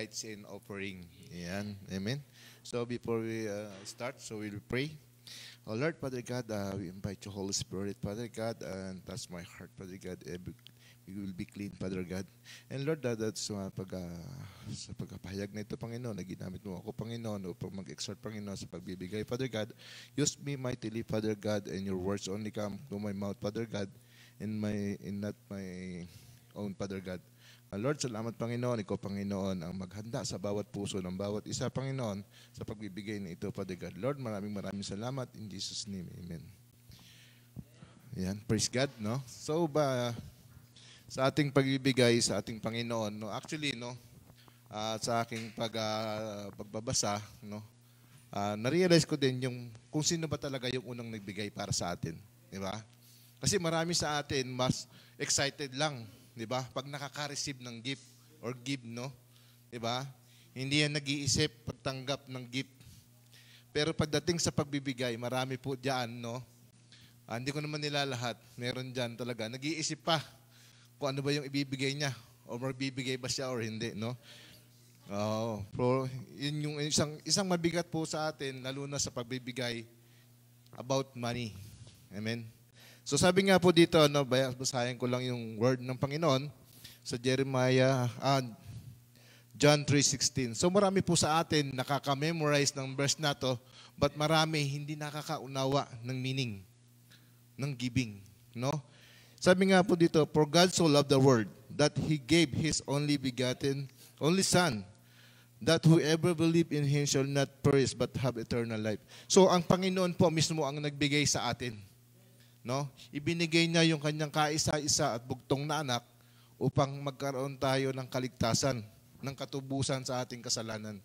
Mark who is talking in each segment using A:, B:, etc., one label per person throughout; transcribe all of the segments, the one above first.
A: tithes and offering. Ayan. Amen. So before we start, so we'll pray. Oh Lord, Father God, we invite you, Holy Spirit, Father God, and touch my heart, Father God. We will be clean, Father God. And Lord, that's sa pagpapahayag na ito, Panginoon, na ginamit mo ako, Panginoon, upang mag-exhort, Panginoon, sa pagbibigay, Father God. Use me mightily, Father God, and your words only come to my mouth, Father God, and not my own, Father God. Lord, salamat, Panginoon. Ikaw, Panginoon, ang maghanda sa bawat puso ng bawat isa, Panginoon, sa pagbibigay na ito, Father God. Lord, maraming salamat. In Jesus' name, amen. Yan, praise God, no? So, sa ating pagbibigay sa ating Panginoon, no? Actually, no, sa aking pagbabasa, no, na-realize ko din yung kung sino ba talaga yung unang nagbigay para sa atin, di ba? Kasi marami sa atin mas excited lang, di ba? Pag nakaka-receive ng gift or give, no? Di ba? Hindi yan nag-iisip pagtanggap ng gift. Pero pagdating sa pagbibigay, marami po diyan, no? Hindi ko naman nila lahat. Meron diyan talaga. Nag-iisip pa kung ano ba yung ibibigay niya o magbibigay ba siya or hindi, no? Oh, pero yun yung isang mabigat po sa atin, lalo na sa pagbibigay about money. Amen. So sabi nga po dito, no, basahin ko lang yung word ng Panginoon sa John 3:16. So marami po sa atin nakaka-memorize ng verse na to, but marami hindi nakakaunawa ng meaning ng giving, no? Sabi nga po dito, for God so loved the world that He gave His only Son, that whoever believe in Him shall not perish but have eternal life. So ang Panginoon po mismo ang nagbigay sa atin. No? Ibinigay niya yung kanyang kaisa-isa at bugtong na anak upang magkaroon tayo ng kaligtasan, ng katubusan sa ating kasalanan.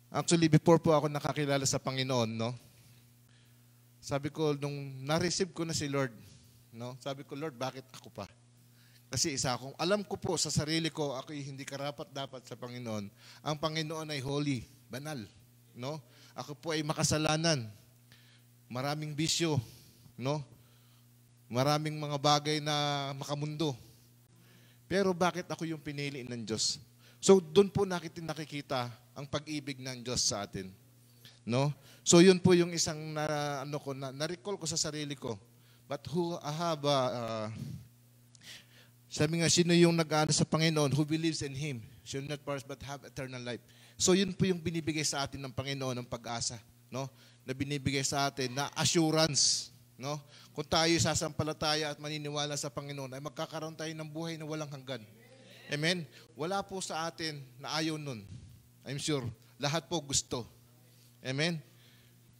A: Actually, before po ako nakakilala sa Panginoon, no? Sabi ko, nung na-receive ko na si Lord, no? Sabi ko, Lord, bakit ako pa? Kasi alam ko po sa sarili ko, ako hindi karapat-dapat sa Panginoon. Ang Panginoon ay holy, banal, no? Ako po ay makasalanan, maraming bisyo, no? Maraming mga bagay na makamundo. Pero bakit ako yung pinili ng Diyos? So doon po nakikita ang pag-ibig ng Diyos sa atin, no? So yun po yung isang na-recall ko sa sarili ko. But sabi nga, sino yung nag-aano sa Panginoon, who believes in Him, shall not perish but have eternal life. So yun po yung binibigay sa atin ng Panginoon, ng pag-asa, no? Na binibigay sa atin na assurance, no? Kung tayo sasampalataya at maniniwala sa Panginoon, ay magkakaroon tayo ng buhay na walang hanggan. Amen? Wala po sa atin na ayaw nun. I'm sure. Lahat po gusto. Amen?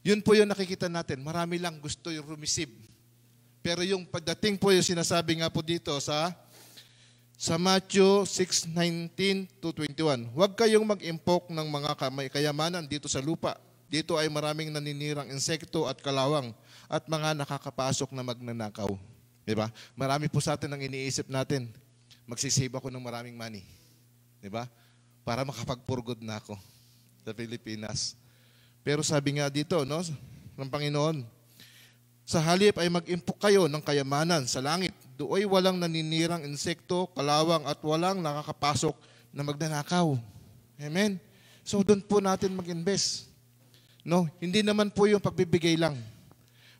A: Yun po yung nakikita natin. Marami lang gusto yung receive. Pero yung pagdating po yung sinasabi nga po dito sa Matthew 6:19-21. Huwag kayong mag-impok ng mga kayamanan dito sa lupa. Dito ay maraming naninirang insekto at kalawang at mga nakakapasok na magnanakaw. Diba? Marami po sa atin ang iniisip natin. Magsisave ako ng maraming money. Diba? Para makapagpurgod na ako sa Pilipinas. Pero sabi nga dito, no, ng Panginoon, sa halip ay mag-impok kayo ng kayamanan sa langit. Doon ay walang naninirang insekto, kalawang at walang nakakapasok na magnanakaw. Amen? So doon po natin mag-invest. No, hindi naman po yung pagbibigay lang.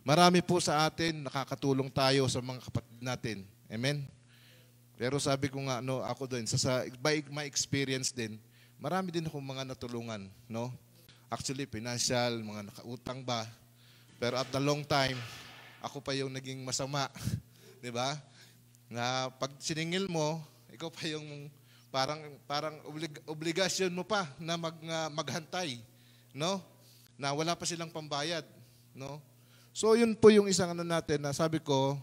A: Marami po sa atin nakakatulong tayo sa mga kapatid natin. Amen? Pero sabi ko nga, no, ako doon, by my experience din, marami din akong mga natulungan. No? Actually, financial, mga nakautang ba. Pero at the long time, ako pa yung naging masama. Di ba? Na pag siningil mo, ikaw pa yung parang obligasyon mo pa na maghantay. No? Na wala pa silang pambayad. No? So yun po yung isang natin na sabi ko,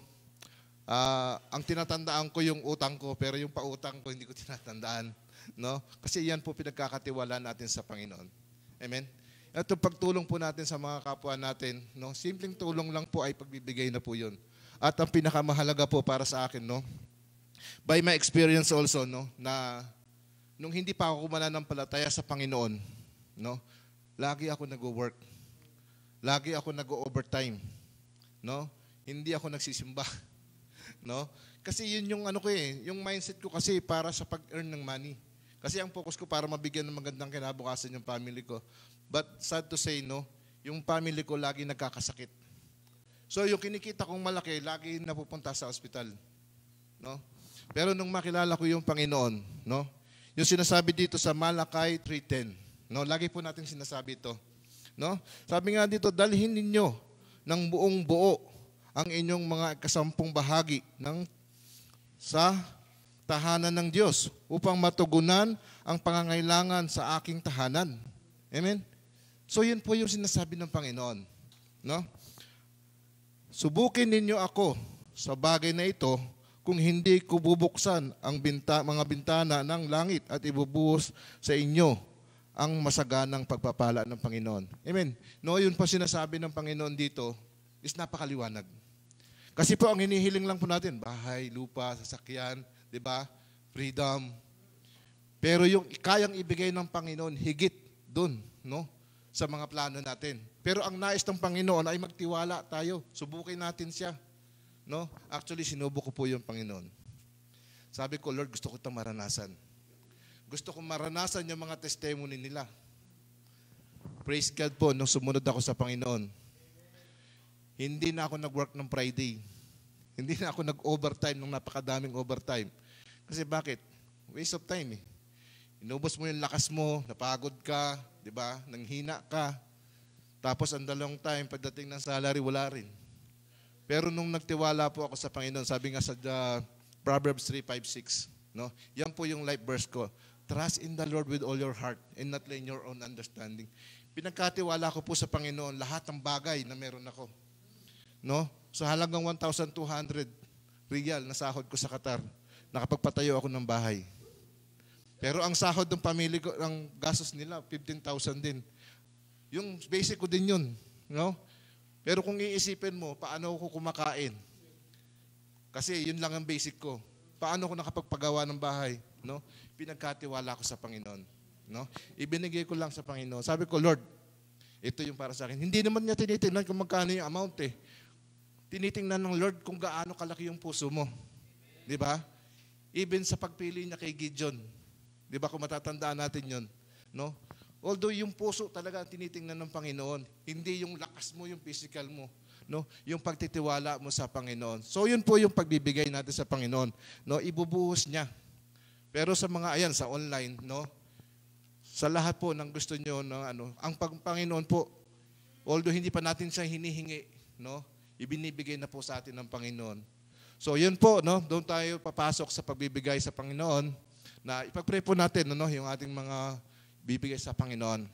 A: ang tinatandaan ko yung utang ko, pero yung pautang ko hindi ko tinatandaan. No? Kasi yan po pinagkakatiwala natin sa Panginoon. Amen? At yung pagtulong po natin sa mga kapwa natin, no? Simpleng tulong lang po ay pagbibigay na po yun. At ang pinakamahalaga po para sa akin, no? By my experience also, no? Na nung hindi pa ako mananampalataya sa Panginoon, no? Lagi ako nag-work. Lagi ako nag-overtime. No? Hindi ako nagsisimba. No? Kasi yun yung yung mindset ko kasi para sa pag-earn ng money. Kasi ang focus ko para mabigyan ng magandang kinabukasan yung family ko. But sad to say, no, yung family ko lagi nagkakasakit. So yung kinikita kong malaki, lagi napupunta sa ospital. No? Pero nung makilala ko yung Panginoon, no, yung sinasabi dito sa Malakay 3:10, no, lagi po natin sinasabi ito. No? Sabi nga dito, dalhin ninyo ng buong buo ang inyong mga kasampung bahagi sa tahanan ng Diyos upang matugunan ang pangangailangan sa aking tahanan. Amen? So yun po yung sinasabi ng Panginoon. No? Subukin ninyo ako sa bagay na ito kung hindi ko bubuksan ang mga bintana ng langit at ibubuhos sa inyo ang masaganang pagpapala ng Panginoon. Amen? No, yun po sinasabi ng Panginoon dito is napakaliwanag. Kasi po ang hinihiling lang po natin, bahay, lupa, sasakyan, di ba? Freedom. Pero yung kayang ibigay ng Panginoon, higit dun, no? Sa mga plano natin. Pero ang nais ng Panginoon ay magtiwala tayo. Subukin natin siya. No? Actually, sinubo ko po yung Panginoon. Sabi ko, Lord, gusto ko itong maranasan. Gusto kong maranasan yung mga testimony nila. Praise God po, nung sumunod ako sa Panginoon. Hindi na ako nag-work ng Friday. Hindi na ako nag-overtime nung napakadaming overtime. Kasi bakit? Waste of time eh. Inubos mo yung lakas mo, napagod ka, di ba? Nanghina ka. Tapos ang dalawang time, pagdating ng salary, wala rin. Pero nung nagtiwala po ako sa Panginoon, sabi nga sa Proverbs 3:5-6, no? Yan po yung life verse ko. Trust in the Lord with all your heart and not lean your own understanding. Pinagkatiwala ko po sa Panginoon lahat ng bagay na meron ako. No? So halagang 1,200 real na sahod ko sa Qatar, nakapagpatayo ako ng bahay. Pero ang sahod ng pamilya ko, ang gastos nila, 15,000 din. Yung basic ko din yun. No? Pero kung iisipin mo, paano ako kumakain? Kasi yun lang ang basic ko. Paano ako nakapagpagawa ng bahay? No? Pinagkatiwala ko sa Panginoon. No? Ibinigay ko lang sa Panginoon. Sabi ko, Lord, ito yung para sa akin. Hindi naman niya tinitingnan kung magkano yung amount eh. Tinitingnan ng Lord kung gaano kalaki yung puso mo. Di ba? Even sa pagpili niya kay Gideon. Di ba kung matatandaan natin yun? No? Although yung puso talaga tinitingnan ng Panginoon, hindi yung lakas mo, yung physical mo, no? Yung pagtitiwala mo sa Panginoon. So yun po yung pagbibigay natin sa Panginoon, no? Ibubuhos niya. Pero sa mga ayan sa online, no? Sa lahat po ng gusto niyo, no, ang Panginoon po, although hindi pa natin siya hinihingi, no? Ibinibigay na po sa atin ng Panginoon. So yun po, no? Doon tayo papasok sa pagbibigay sa Panginoon, na ipag-pray po natin, no, yung ating mga bibigay sa Panginoon.